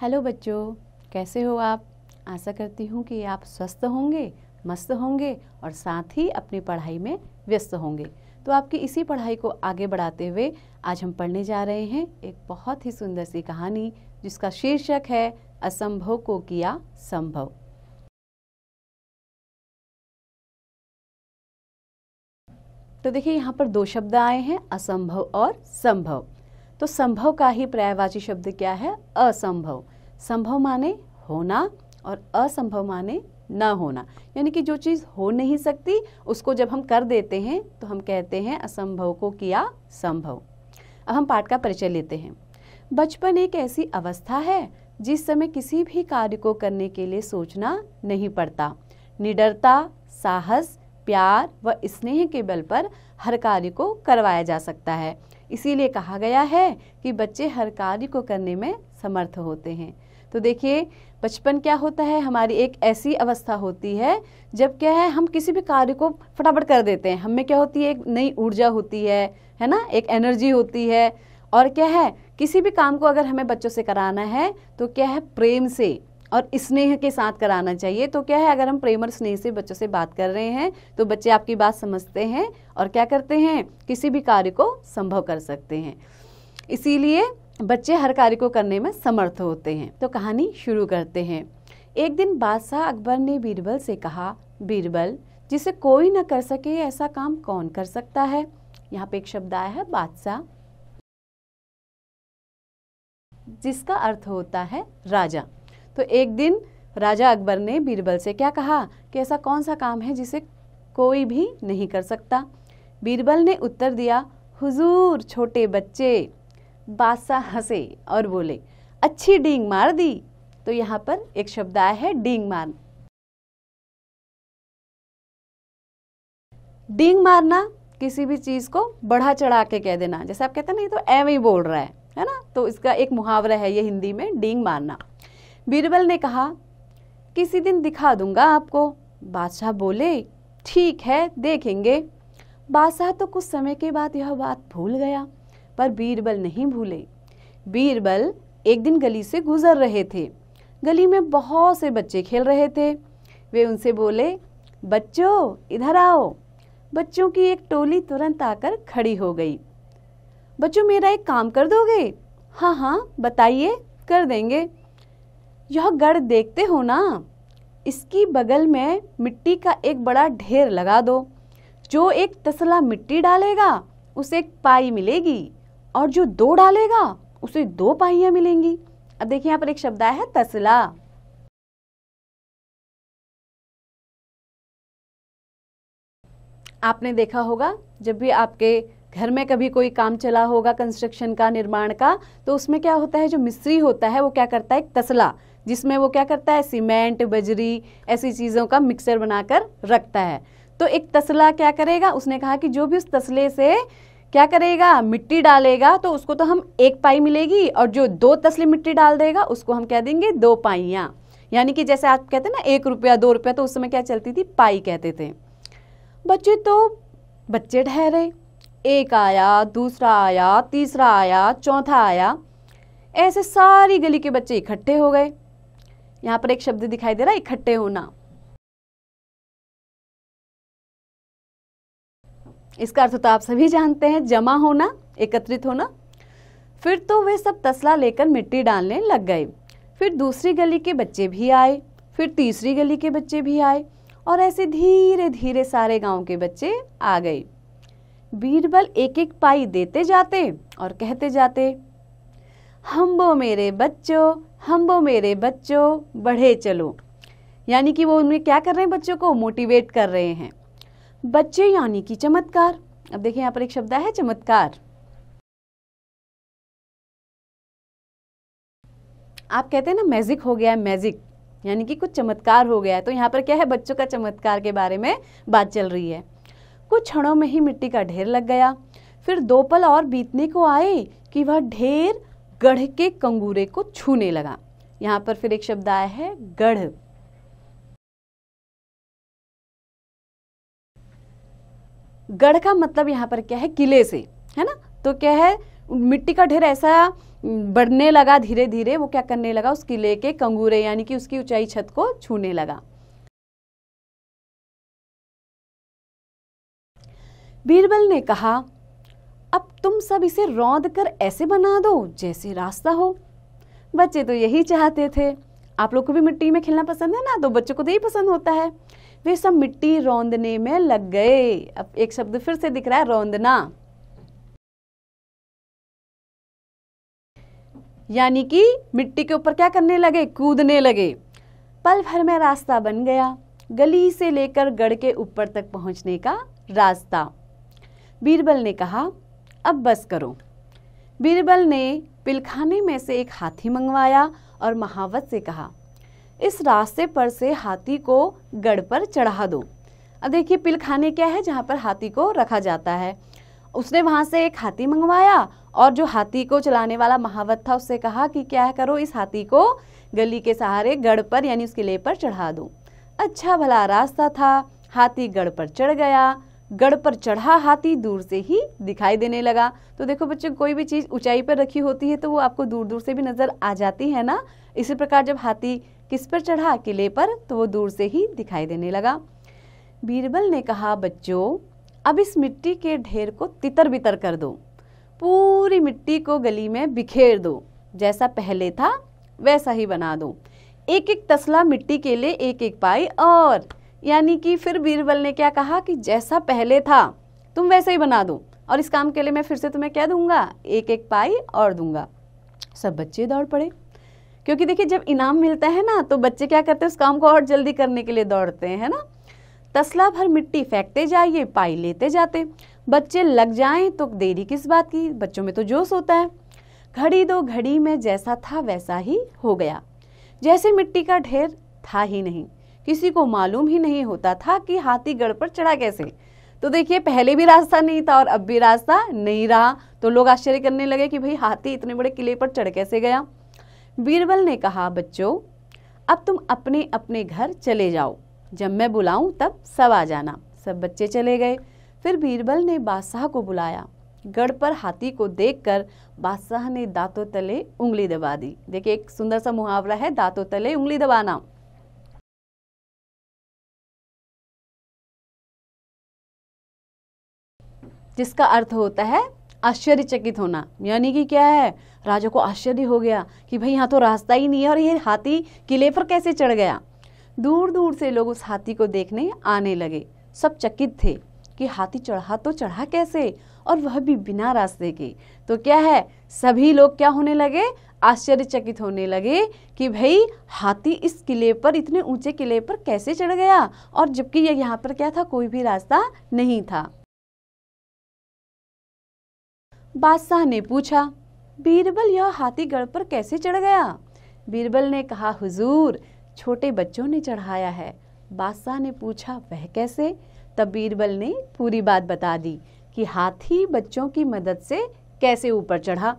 Hello बच्चों, कैसे हो आप? आशा करती हूँ कि आप स्वस्थ होंगे, मस्त होंगे और साथ ही अपनी पढ़ाई में व्यस्त होंगे। तो आपकी इसी पढ़ाई को आगे बढ़ाते हुए आज हम पढ़ने जा रहे हैं एक बहुत ही सुंदर सी कहानी जिसका शीर्षक है असंभव को किया संभव। तो देखिए यहाँ पर दो शब्द आए हैं, असंभव और संभव। तो संभव का ही पर्यायवाची शब्द क्या है? असंभव। संभव माने होना और असंभव माने न होना, यानी कि जो चीज़ हो नहीं सकती उसको जब हम कर देते हैं तो हम कहते हैं असंभव को किया संभव। अब हम पाठ का परिचय लेते हैं। बचपन एक ऐसी अवस्था है जिस समय किसी भी कार्य को करने के लिए सोचना नहीं पड़ता। निडरता, साहस, प्यार व स्नेह के बल पर हर कार्य को करवाया जा सकता है। इसीलिए कहा गया है कि बच्चे हर कार्य को करने में समर्थ होते हैं। तो देखिए बचपन क्या होता है, हमारी एक ऐसी अवस्था होती है जब क्या है हम किसी भी कार्य को फटाफट कर देते हैं। हमें क्या होती है, एक नई ऊर्जा होती है ना, एक एनर्जी होती है। और क्या है, किसी भी काम को अगर हमें बच्चों से कराना है तो क्या है, प्रेम से और स्नेह के साथ कराना चाहिए। तो क्या है, अगर हम प्रेम और स्नेह से बच्चों से बात कर रहे हैं तो बच्चे आपकी बात समझते हैं और क्या करते हैं, किसी भी कार्य को संभव कर सकते हैं। इसीलिए बच्चे हर कार्य को करने में समर्थ होते हैं। तो कहानी शुरू करते हैं। एक दिन बादशाह अकबर ने बीरबल से कहा, बीरबल, जिसे कोई न कर सके ऐसा काम कौन कर सकता है? यहाँ पे एक शब्द आया है बादशाह, जिसका अर्थ होता है राजा। तो एक दिन राजा अकबर ने बीरबल से क्या कहा कि ऐसा कौन सा काम है जिसे कोई भी नहीं कर सकता? बीरबल ने उत्तर दिया, हुजूर, छोटे बच्चे। बादशाह हंसे और बोले, अच्छी डींग मार दी। तो यहाँ पर एक शब्द आया है डींग मार। डींग मारना किसी भी चीज को बढ़ा चढ़ा के कह देना, जैसे आप कहते हैं ना ये तो ऐਵੇਂ ही बोल रहा है ना, तो इसका एक मुहावरा है ये हिंदी में, डींग मारना। बीरबल ने कहा, किसी दिन दिखा दूंगा आपको। बादशाह बोले, ठीक है, देखेंगे। बादशाह तो कुछ समय के बाद यह बात भूल गया, पर बीरबल नहीं भूले। बीरबल एक दिन गली से गुजर रहे थे। गली में बहुत से बच्चे खेल रहे थे। वे उनसे बोले, बच्चों इधर आओ। बच्चों की एक टोली तुरंत आकर खड़ी हो गई। बच्चों, मेरा एक काम कर दोगे? हाँ हाँ बताइए, कर देंगे। यह गढ़ देखते हो ना, इसकी बगल में मिट्टी का एक बड़ा ढेर लगा दो। जो एक तसला मिट्टी डालेगा उसे एक पाई मिलेगी और जो 2 डालेगा उसे 2 पाइयां मिलेंगी। अब देखिए यहाँ पर एक शब्द आया है तसला। आपने देखा होगा जब भी आपके घर में कभी कोई काम चला होगा कंस्ट्रक्शन का, निर्माण का, तो उसमें क्या होता है, जो मिस्त्री होता है वो क्या करता है, एक तसला, जिसमें वो क्या करता है, सीमेंट, बजरी, ऐसी चीज़ों का मिक्सर बनाकर रखता है। तो एक तसला क्या करेगा, उसने कहा कि जो भी उस तसले से क्या करेगा, मिट्टी डालेगा, तो उसको तो हम 1 पाई मिलेगी और जो 2 तसले मिट्टी डाल देगा उसको हम कह देंगे 2 पाइयाँ। यानी कि जैसे आप कहते हैं ना 1 रुपया 2 रुपया, तो उस समय क्या चलती थी, पाई कहते थे। बच्चे ठहरे, एक आया, दूसरा आया, तीसरा आया, चौथा आया, ऐसे सारी गली के बच्चे इकट्ठे हो गए। यहाँ पर एक शब्द दिखाई दे रहा है, इकट्ठे होना। इसका अर्थ तो आप सभी जानते हैं, जमा होना, एकत्रित होना। फिर तो वे सब तसला लेकर मिट्टी डालने लग गए। फिर दूसरी गली के बच्चे भी आए, फिर तीसरी गली के बच्चे भी आए और ऐसे धीरे धीरे सारे गांव के बच्चे आ गए। बीरबल एक एक पाई देते जाते और कहते जाते, हम्बो मेरे बच्चों, हम्बो मेरे बच्चों, बढ़े चलो। यानी कि वो उनमें क्या कर रहे हैं, बच्चों को मोटिवेट कर रहे हैं। बच्चे यानी कि चमत्कार। अब देखिए यहाँ पर एक शब्द है चमत्कार। आप कहते हैं ना मैजिक हो गया है, मैजिक यानी कि कुछ चमत्कार हो गया है। तो यहाँ पर क्या है, बच्चों का चमत्कार के बारे में बात चल रही है। कुछ क्षणों में ही मिट्टी का ढेर लग गया। फिर 2 पल और बीतने को आए कि वह ढेर गढ़ के कंगूरे को छूने लगा। यहाँ पर फिर एक शब्द आया है गढ़। गढ़ का मतलब यहाँ पर क्या है, किले से, है ना। तो क्या है, मिट्टी का ढेर ऐसा बढ़ने लगा धीरे धीरे, वो क्या करने लगा, उस किले के कंगूरे यानी कि उसकी ऊंचाई छत को छूने लगा। बीरबल ने कहा, अब तुम सब इसे रौंद कर ऐसे बना दो जैसे रास्ता हो। बच्चे तो यही चाहते थे। आप लोग को भी मिट्टी में खेलना पसंद है ना, तो बच्चों को तो यही पसंद होता है। वे सब मिट्टी रौंदने में लग गए। अब एक शब्द फिर से दिख रहा है, रौंदना, यानी कि मिट्टी के ऊपर क्या करने लगे, कूदने लगे। पल भर में रास्ता बन गया, गली से लेकर गढ़ के ऊपर तक पहुंचने का रास्ता। बीरबल ने कहा, अब बस करो। बीरबल ने पिलखाने में से एक हाथी मंगवाया और महावत से कहा, इस रास्ते पर से हाथी को गढ़ पर चढ़ा दो। अब देखिए पिलखाने क्या है, जहाँ पर हाथी को रखा जाता है। उसने वहां से एक हाथी मंगवाया और जो हाथी को चलाने वाला महावत था उससे कहा कि क्या करो, इस हाथी को गली के सहारे गढ़ पर यानी उस किले पर चढ़ा दो। अच्छा भला रास्ता था, हाथी गढ़ पर चढ़ गया। गढ़ पर चढ़ा हाथी दूर से ही दिखाई देने लगा। तो देखो बच्चों, कोई भी चीज ऊंचाई पर रखी होती है तो वो आपको दूर दूर से भी नजर आ जाती है ना। इसी प्रकार जब हाथी किस पर चढ़ा, किले पर, तो वो दूर से ही दिखाई देने लगा। बीरबल ने कहा, बच्चों अब इस मिट्टी के ढेर को तितर बितर कर दो, पूरी मिट्टी को गली में बिखेर दो, जैसा पहले था वैसा ही बना दो। एक एक तसला मिट्टी के लिए एक एक पाई और, यानी कि फिर बीरबल ने क्या कहा कि जैसा पहले था तुम वैसे ही बना दो, और इस काम के लिए मैं फिर से तुम्हें क्या दूंगा, एक एक पाई और दूंगा। सब बच्चे दौड़ पड़े, क्योंकि देखिए जब इनाम मिलता है ना तो बच्चे क्या करते हैं, उस काम को और जल्दी करने के लिए दौड़ते हैं, है ना। तसला भर मिट्टी फेंकते जाइए, पाई लेते जाते। बच्चे लग जाएं तो देरी किस बात की, बच्चों में तो जोश होता है। घड़ी दो घड़ी में जैसा था वैसा ही हो गया, जैसे मिट्टी का ढेर था ही नहीं। किसी को मालूम ही नहीं होता था कि हाथी गढ़ पर चढ़ा कैसे। तो देखिए पहले भी रास्ता नहीं था और अब भी रास्ता नहीं रहा, तो लोग आश्चर्य करने लगे कि भाई हाथी इतने बड़े किले पर चढ़ कैसे गया। बीरबल ने कहा, बच्चों अब तुम अपने अपने घर चले जाओ, जब मैं बुलाऊं तब सब आ जाना। सब बच्चे चले गए। फिर बीरबल ने बादशाह को बुलाया। गढ़ पर हाथी को देखकर बादशाह ने दांतों तले उंगली दबा दी। देखिए एक सुंदर सा मुहावरा है, दांतों तले उंगली दबाना। जिसका अर्थ होता है आश्चर्यचकित होना, यानी कि क्या है, राजा को आश्चर्य हो गया कि भाई यहाँ तो रास्ता ही नहीं है और ये हाथी किले पर कैसे चढ़ गया। दूर दूर से लोग उस हाथी को देखने आने लगे। सब चकित थे कि हाथी चढ़ा तो चढ़ा कैसे, और वह भी बिना रास्ते के। तो क्या है, सभी लोग क्या होने लगे, आश्चर्यचकित होने लगे कि भाई हाथी इस किले पर, इतने ऊंचे किले पर कैसे चढ़ गया, और जबकि ये यहाँ पर क्या था, कोई भी रास्ता नहीं था। बादशाह ने पूछा, बीरबल यह हाथी गढ़ पर कैसे चढ़ गया। बीरबल ने कहा, हुजूर छोटे बच्चों ने चढ़ाया है। बादशाह ने पूछा, वह कैसे। तब बीरबल ने पूरी बात बता दी कि हाथी बच्चों की मदद से कैसे ऊपर चढ़ा।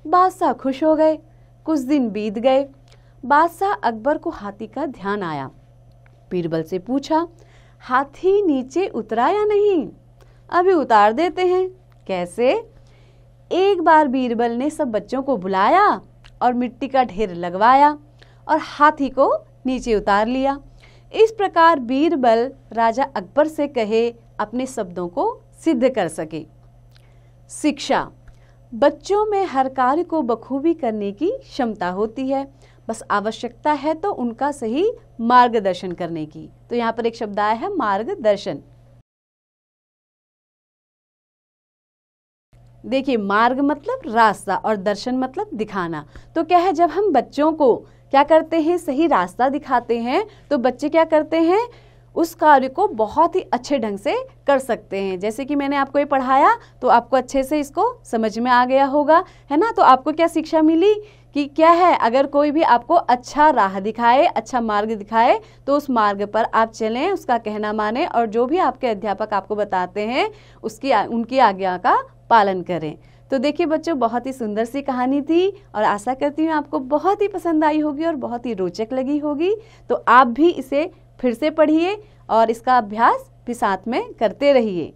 बादशाह खुश हो गए। कुछ दिन बीत गए। बादशाह अकबर को हाथी का ध्यान आया। बीरबल से पूछा, हाथी नीचे उतरा या नहीं। अभी उतार देते हैं। कैसे। एक बार बीरबल ने सब बच्चों को बुलाया और मिट्टी का ढेर लगवाया और हाथी को नीचे उतार लिया। इस प्रकार बीरबल राजा अकबर से कहे अपने शब्दों को सिद्ध कर सके। शिक्षा, बच्चों में हर कार्य को बखूबी करने की क्षमता होती है, बस आवश्यकता है तो उनका सही मार्गदर्शन करने की। तो यहाँ पर एक शब्द आया है, मार्गदर्शन। देखिए मार्ग मतलब रास्ता और दर्शन मतलब दिखाना। तो क्या है, जब हम बच्चों को क्या करते हैं, सही रास्ता दिखाते हैं, तो बच्चे क्या करते हैं, उस कार्य को बहुत ही अच्छे ढंग से कर सकते हैं। जैसे कि मैंने आपको ये पढ़ाया तो आपको अच्छे से इसको समझ में आ गया होगा, है ना। तो आपको क्या शिक्षा मिली कि क्या है, अगर कोई भी आपको अच्छा राह दिखाए, अच्छा मार्ग दिखाए, तो उस मार्ग पर आप चलें, उसका कहना माने और जो भी आपके अध्यापक आपको बताते हैं उनकी आज्ञा का पालन करें। तो देखिए बच्चों, बहुत ही सुंदर सी कहानी थी और आशा करती हूँ आपको बहुत ही पसंद आई होगी और बहुत ही रोचक लगी होगी। तो आप भी इसे फिर से पढ़िए और इसका अभ्यास भी साथ में करते रहिए।